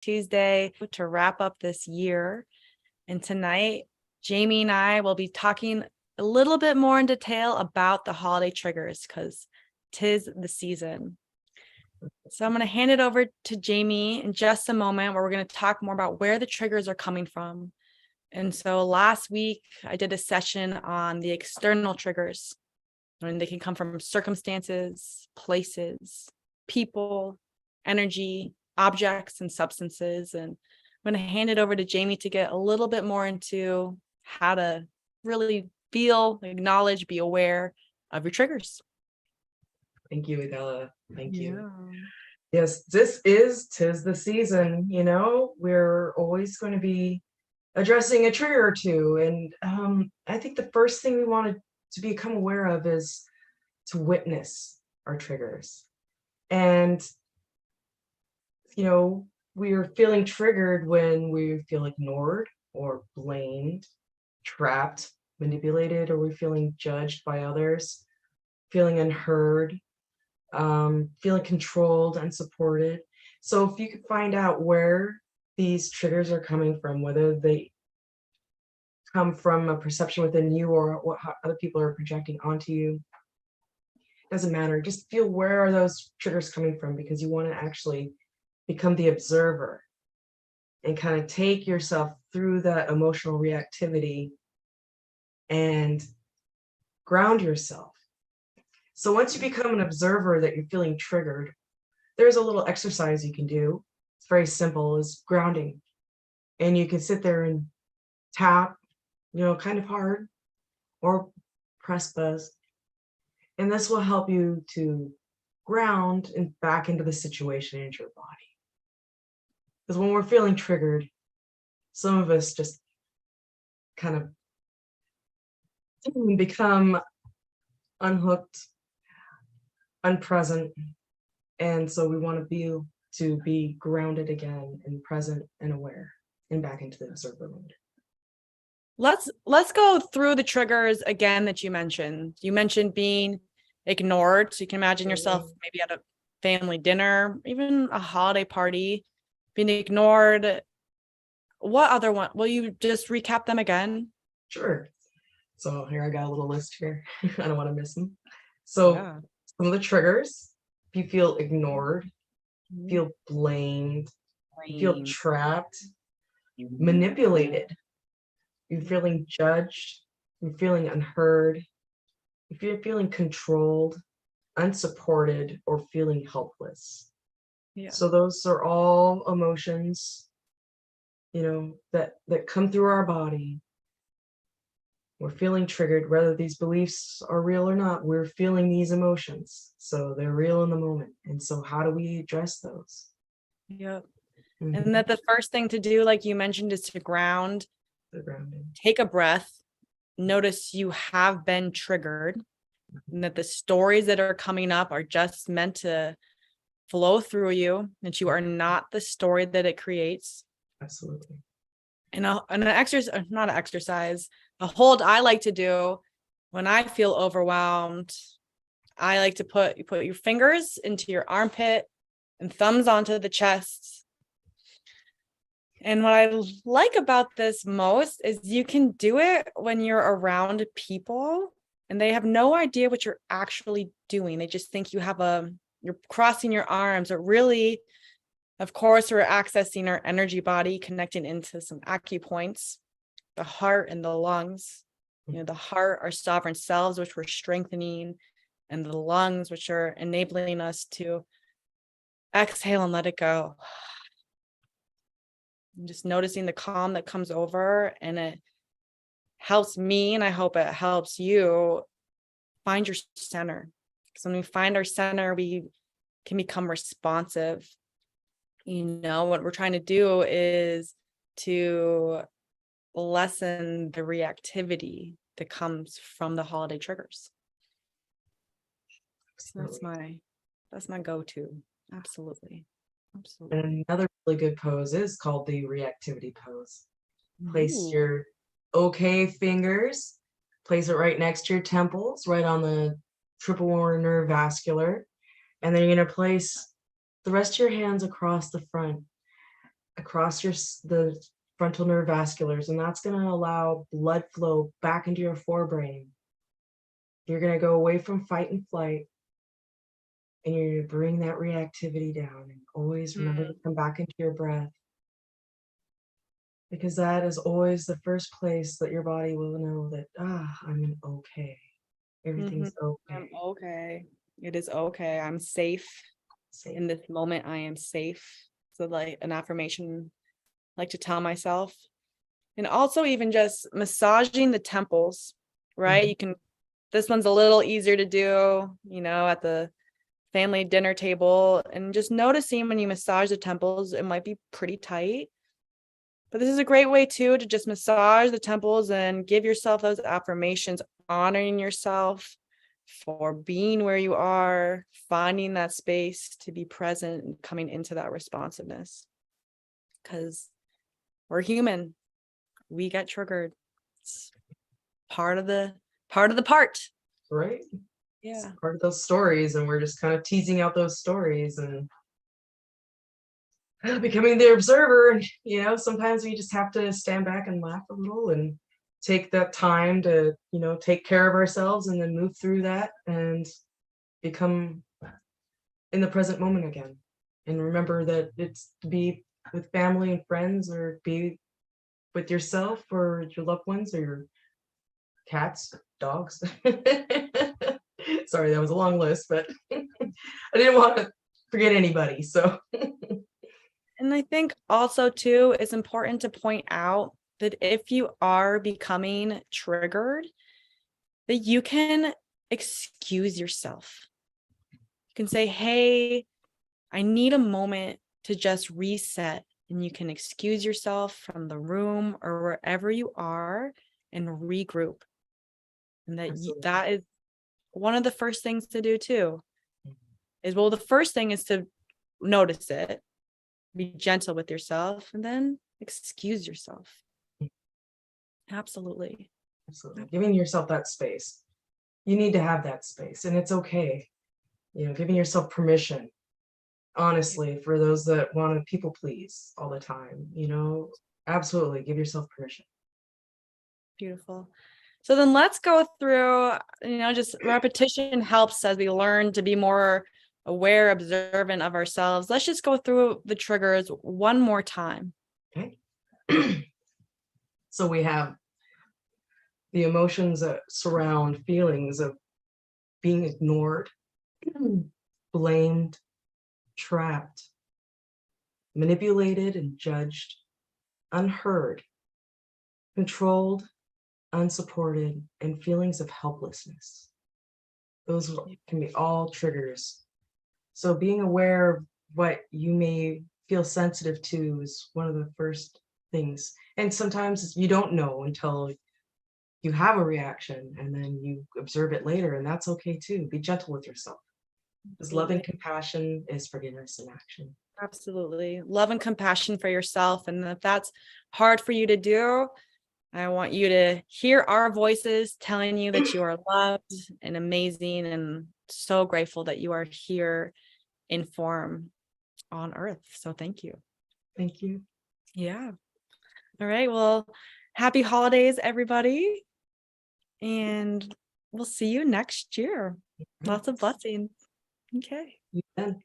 Tuesday to wrap up this year. And tonight, Jamie and I will be talking a little bit more in detail about the holiday triggers because 'tis the season. So I'm going to hand it over to Jamie in just a moment where we're going to talk more about where the triggers are coming from. And so last week, I did a session on the external triggers. And they can come from circumstances, places, people, energy, objects, and substances. And I'm going to hand it over to Jamie to get a little bit more into how to really feel, acknowledge, be aware of your triggers. Thank you, Adela. Thank you. Yeah. Yes, tis the season, we're always going to be addressing a trigger or two. And I think the first thing we wanted to become aware of is to witness our triggers. And, we are feeling triggered when we feel ignored or blamed, trapped, manipulated, or we're feeling judged by others, feeling unheard, feeling controlled, unsupported. So if you could find out where these triggers are coming from, whether they come from a perception within you or how other people are projecting onto you, doesn't matter. Just feel where are those triggers coming from, because you want to actually become the observer and kind of take yourself through that emotional reactivity and ground yourself. So once you become an observer that you're feeling triggered, there's a little exercise you can do. It's very simple, is grounding. And you can sit there and tap, kind of hard, or press buzz. And this will help you to ground and back into the situation into your body. Because when we're feeling triggered, some of us just kind of become unhooked, unpresent. And so we want to be grounded again and present and aware and back into the observer mode. Let's go through the triggers again that you mentioned. You mentioned being ignored. So you can imagine yourself maybe at a family dinner, even a holiday party, being ignored. What other one? Will you just recap them again? Sure. So here, I got a little list here. I don't want to miss them. So some of the triggers: if you feel ignored, feel blamed, you feel trapped, manipulated, you're feeling judged, you're feeling unheard, if you're feeling controlled, unsupported, or feeling helpless. Yeah. So those are all emotions, that come through our body. We're feeling triggered, whether these beliefs are real or not. We're feeling these emotions, so they're real in the moment. And so how do we address those? Yep. Mm-hmm. And that the first thing to do, like you mentioned, is to ground. The grounding. Take a breath. Notice you have been triggered, and that the stories that are coming up are just meant to flow through you, that you are not the story that it creates. Absolutely. And an exercise, not an exercise, a hold I like to do when I feel overwhelmed, I like to put your fingers into your armpit and thumbs onto the chest. And what I like about this most is you can do it when you're around people and they have no idea what you're actually doing. They just think you're crossing your arms, but really, of course, we're accessing our energy body, connecting into some acupoints, the heart and the lungs. The heart, our sovereign selves, which we're strengthening, and the lungs, which are enabling us to exhale and let it go. I'm just noticing the calm that comes over, and it helps me, and I hope it helps you find your center. Because when we find our center, we can become responsive. What we're trying to do is to lessen the reactivity that comes from the holiday triggers. So that's my go-to. Absolutely. And another really good pose is called the reactivity pose. Place your okay fingers, place it right next to your temples, right on the triple neurovascular. And then you're going to place the rest of your hands across the front, across the frontal nerve vasculars, and that's going to allow blood flow back into your forebrain. You're going to go away from fight and flight, and you're going to bring that reactivity down, and always remember to come back into your breath, because that is always the first place that your body will know that, I'm okay. Everything's okay. I'm okay. It is okay. I'm safe. Safe. In this moment, I am safe. So like an affirmation I like to tell myself. And also even just massaging the temples, right? You can, this one's a little easier to do, at the family dinner table, and just noticing when you massage the temples, it might be pretty tight. But this is a great way too to just massage the temples and give yourself those affirmations, honoring yourself for being where you are, finding that space to be present and coming into that responsiveness. Because we're human. We get triggered. It's part of the part. Right? Yeah. It's part of those stories, and we're just kind of teasing out those stories and becoming the observer. And sometimes we just have to stand back and laugh a little and take that time to take care of ourselves, and then move through that and become in the present moment again, and remember that it's to be with family and friends, or be with yourself or your loved ones or your cats, dogs. Sorry, that was a long list, but I didn't want to forget anybody. So And I think also too, it's important to point out that if you are becoming triggered, that you can excuse yourself. You can say, hey, I need a moment to just reset. And you can excuse yourself from the room or wherever you are and regroup. And that is one of the first things to do too. The first thing is to notice it, be gentle with yourself, and then excuse yourself. Absolutely. Giving yourself that space. You need to have that space, and it's okay. Giving yourself permission. Honestly, for those that want to people please all the time, absolutely give yourself permission. Beautiful. So then let's go through, just repetition helps as we learn to be more aware, observant of ourselves. Let's just go through the triggers one more time. Okay. So we have the emotions that surround feelings of being ignored, blamed, trapped, manipulated and judged, unheard, controlled, unsupported, and feelings of helplessness. Those can be all triggers. So being aware of what you may feel sensitive to is one of the first things. And sometimes you don't know until you have a reaction, and then you observe it later, and that's okay too. Be gentle with yourself. Because love and compassion is forgiveness in action. Absolutely. Love and compassion for yourself. And if that's hard for you to do, I want you to hear our voices telling you that you are loved and amazing, and so grateful that you are here in form on earth. So thank you. Thank you. Yeah. All right. Well, happy holidays, everybody. And we'll see you next year. Lots of blessings. Okay. You can.